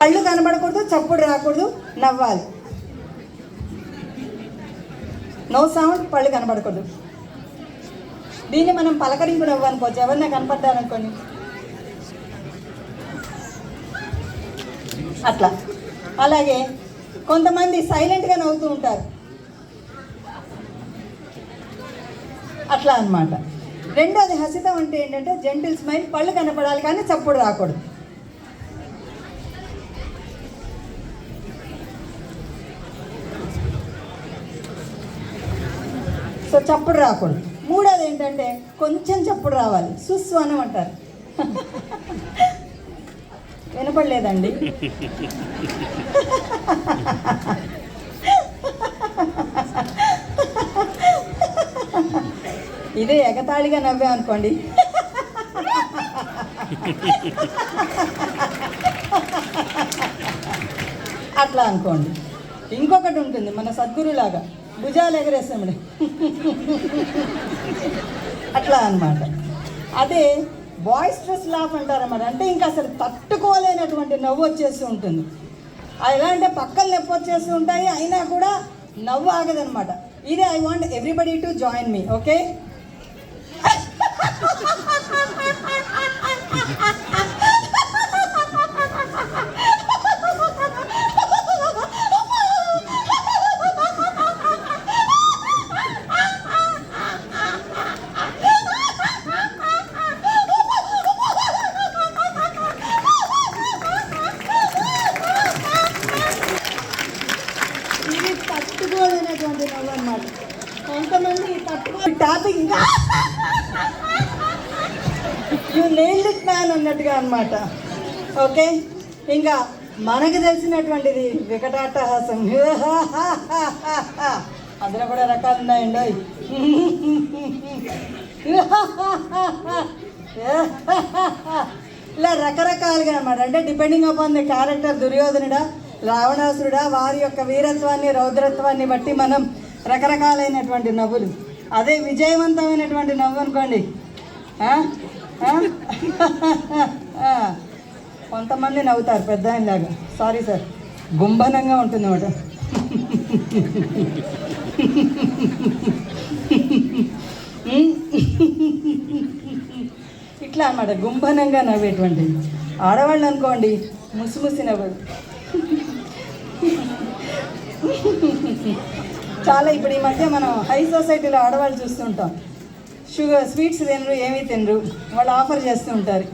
కళ్ళు కనబడకూడదు, చప్పుడు రాకూడదు, నవ్వాలి. నో సౌండ్, పళ్ళు కనబడకూడదు. దీన్ని మనం పలకరింపు నవ్వు అనుకోవచ్చు. ఎవరినా కనపడ్డారనుకోండి అట్లా. అలాగే కొంతమంది సైలెంట్గా నవ్వుతూ ఉంటారు, అట్లా అన్నమాట. రెండోది హసితం అంటే ఏంటంటే జెంటిల్ స్మైల్, పళ్ళు కనపడాలి కానీ చప్పుడు రాకూడదు. సో చప్పుడు రాకూడదు. మూడోది ఏంటంటే కొంచెం చప్పుడు రావాలి, సుస్వనం అంటారు. వినపడలేదండి? ఇదే ఎగతాళిగా నవ్వే అనుకోండి, అట్లా అనుకోండి. ఇంకొకటి ఉంటుంది మన సద్గురులాగా, భుజాలు ఎగరేసాముడే, అట్లా అన్నమాట. అదే బాయిస్ట్రస్ లాఫ్ అంటారన్నమాట. అంటే ఇంకా అసలు తట్టుకోలేనటువంటి నవ్వు వచ్చేస్తూ ఉంటుంది. ఎలా అంటే పక్కలు నొప్పి వచ్చేస్తూ ఉంటాయి, అయినా కూడా నవ్వు ఆగదనమాట. ఇది I want everybody to join me, okay? తట్టుకోలేనటువంటి నవ్వు అన్నమాట. కొంతమంది టాపిక్ ఇంకా యూ నెయిల్డ్ ఇట్ మ్యాన్ అన్నట్టుగా అనమాట, ఓకే? ఇంకా మనకు తెలిసినటువంటిది వికటాట్టహాసం. అందులో కూడా రకాలు ఉన్నాయండి. ఇలా రకరకాలుగా అనమాట. అంటే డిపెండింగ్ అపాన్ ది క్యారెక్టర్, దుర్యోధనుడా రావణాసురుడా, వారి యొక్క వీరత్వాన్ని రౌద్రత్వాన్ని బట్టి మనం రకరకాలైనటువంటి నవ్వులు. అదే విజయవంతమైనటువంటి నవ్వు అనుకోండి, కొంతమంది నవ్వుతారు పెద్ద ఆయనలాగా, సారీ సార్, గుంభనంగా ఉంటుంది అన్నమాట. ఇట్లా అన్నమాట గుంభనంగా నవ్వేటువంటిది. ఆడవాళ్ళు అనుకోండి ముసిముసి నవ్వదు. చాలా ఇప్పుడు ఈ మధ్య మనం హై సొసైటీలో ఆడవాళ్ళు చూస్తుంటాం, స్వీట్స్ తినరు, ఏమీ తినరు, వాళ్ళు ఆఫర్ చేస్తూ ఉంటారు.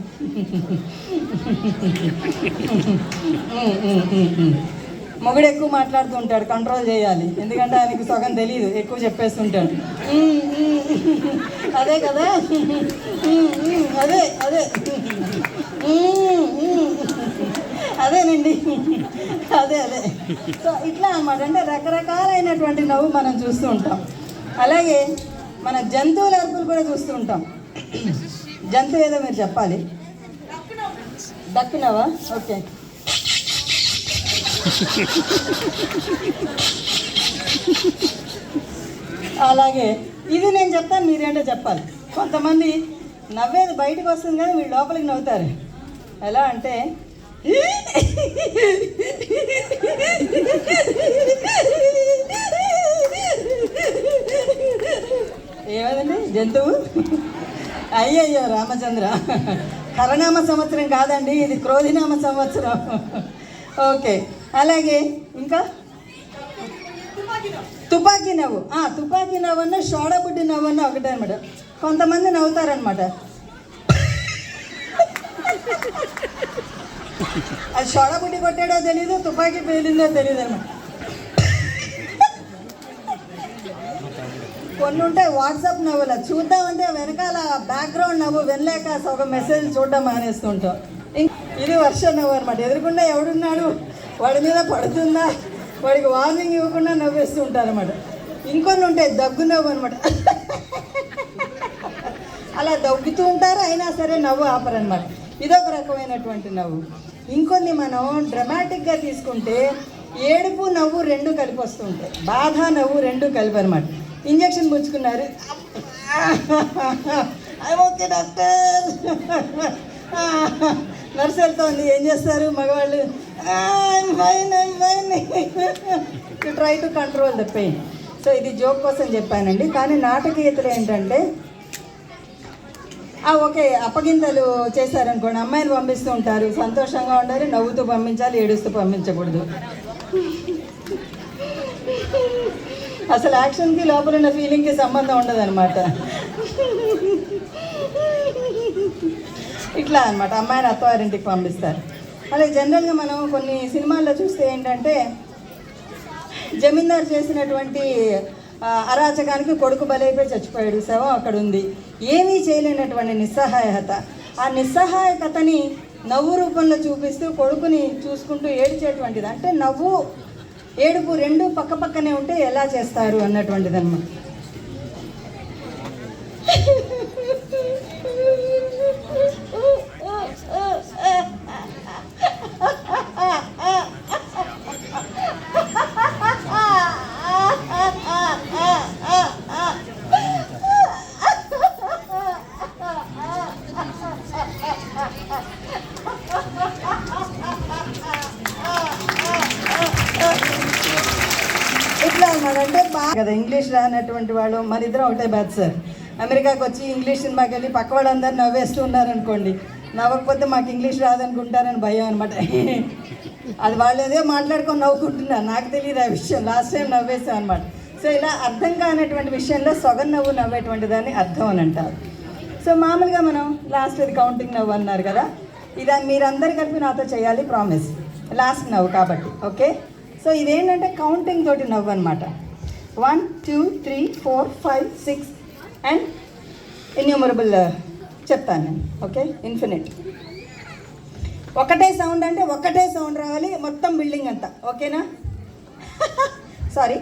మొగుడు ఎక్కువ మాట్లాడుతూ ఉంటాడు, కంట్రోల్ చేయాలి, ఎందుకంటే ఆయనకి సగం తెలియదు, ఎక్కువ చెప్పేస్తుంటాడు. అదే కదా, అదే అదే అదేనండి, అదే అదే. సో ఇట్లా అన్నమాట. అంటే రకరకాలైనటువంటి నవ్వు మనం చూస్తూ ఉంటాం. అలాగే మన జంతువుల అరుపులు కూడా చూస్తూ ఉంటాం. జంతువు ఏదో మీరు చెప్పాలి. దక్కినవా? ఓకే. అలాగే ఇది నేను చెప్తాను, మీరేంటో చెప్పాలి. కొంతమంది నవ్వేది బయటకు వస్తుంది కానీ వీళ్ళు లోపలికి నవ్వుతారు. ఎలా అంటే ఏమదండి జంతువు? అయ్యయ్యో రామచంద్ర, కరనామ సంవత్సరం కాదండి, ఇది క్రోధినామ సంవత్సరం. ఓకే. అలాగే ఇంకా తుపాకీ నవ్వు. తుపాకీ నవ్వు అన్న షోడబుడ్డి నవ్వు అన్న ఒకటే అనమాట. కొంతమంది నవ్వుతారనమాట, అది షోడబుడ్డి కొట్టాడో తెలీదు, తుపాకీ పేలిందో తెలియదు అనమాట. కొన్ని ఉంటాయి వాట్సాప్ నవ్వులు, చూద్దామంటే వెనకాల బ్యాక్గ్రౌండ్ నవ్వు వినలేక ఒక మెసేజ్ చూడడం మానేస్తుంటాం. ఇది వర్ష నవ్వు అనమాట. ఎదురుకుండా ఎవడున్నాడు, వాడి మీద పడుతుందా, వాడికి వార్నింగ్ ఇవ్వకుండా నవ్వేస్తూ ఉంటారు అనమాట. ఇంకొన్ని ఉంటాయి దగ్గు నవ్వు అనమాట. అలా దగ్గుతూ ఉంటారు, అయినా సరే నవ్వు ఆపరనమాట. ఇదొక రకమైనటువంటి నవ్వు. ఇంకొన్ని మనం డ్రమాటిక్గా తీసుకుంటే ఏడుపు నవ్వు రెండు కలిపి వస్తూ ఉంటాయి, బాధ నవ్వు రెండు కలిపి అనమాట. ఇంజక్షన్ పుచ్చుకున్నారు, ఓకే డాక్టర్, నర్సు వెళ్తోంది, ఏం చేస్తారు మగవాళ్ళు, to try to control the pain. So ఇది జోక్ కోసం చెప్పానండి. కానీ నాటకీయతలు ఏంటంటే ఓకే అప్పగింతలు చేశారనుకోండి, అమ్మాయిని పంపిస్తూ ఉంటారు, సంతోషంగా ఉండాలి, నవ్వుతూ పంపించాలి, ఏడుస్తూ పంపించకూడదు. అసలు యాక్షన్కి లోపల ఉన్న ఫీలింగ్కి సంబంధం ఉండదన్నమాట. ఇట్లా అనమాట అమ్మాయిని అత్తవారింటికి పంపిస్తారు. అలాగే జనరల్గా మనం కొన్ని సినిమాల్లో చూస్తే ఏంటంటే జమీందారు చేసినటువంటి అరాచకానికి కొడుకు బలైపోయి చచ్చిపోయాడు, శవం అక్కడ ఉంది, ఏమీ చేయలేనటువంటి నిస్సహాయత. ఆ నిస్సహాయకతని నవ్వు రూపంలో చూపిస్తూ కొడుకుని చూసుకుంటూ ఏడ్చేటువంటిది. అంటే నవ్వు ఏడుపు రెండు పక్క పక్కనే ఉంటే ఎలా చేస్తారు అన్నటువంటిది అన్నమాట. ఇట్లా అన్నమాట. అంటే బాగా కదా ఇంగ్లీష్ రానటువంటి వాళ్ళు, మన ఇద్దరం ఒకటే బ్యాచ్ సార్. అమెరికాకి వచ్చి ఇంగ్లీష్ సినిమాకి వెళ్ళి పక్క వాళ్ళందరూ నవ్వేస్తూ ఉన్నారనుకోండి, నవ్వకపోతే మాకు ఇంగ్లీష్ రాదనుకుంటారని భయం అనమాట. అది వాళ్ళు ఏదో మాట్లాడుకొని నవ్వుకుంటున్నారు, నాకు తెలియదు ఆ విషయం. లాస్ట్ టైం నవ్వేసాం అనమాట. సో ఇలా అర్థం కానటువంటి విషయంలో సొగం నవ్వు నవ్వేటువంటి దాన్ని అర్థం అని అంటారు. సో మామూలుగా మనం లాస్ట్ అది కౌంటింగ్ నవ్వు అన్నారు కదా, ఇది మీరందరు కలిపి నాతో చేయాలి, ప్రామిస్. లాస్ట్ నవ్వు కాబట్టి ఓకే. సో ఇదేంటంటే కౌంటింగ్ తోటి నవ్వు అనమాట. 1 2 3 4 5 6 అండ్ ఇన్యూమరబుల్ చెప్తాను నేను. Okay, infinite. ఒకటే సౌండ్ అంటే ఒకటే సౌండ్ రావాలి మొత్తం బిల్డింగ్ అంతా. ఓకేనా? సారీ.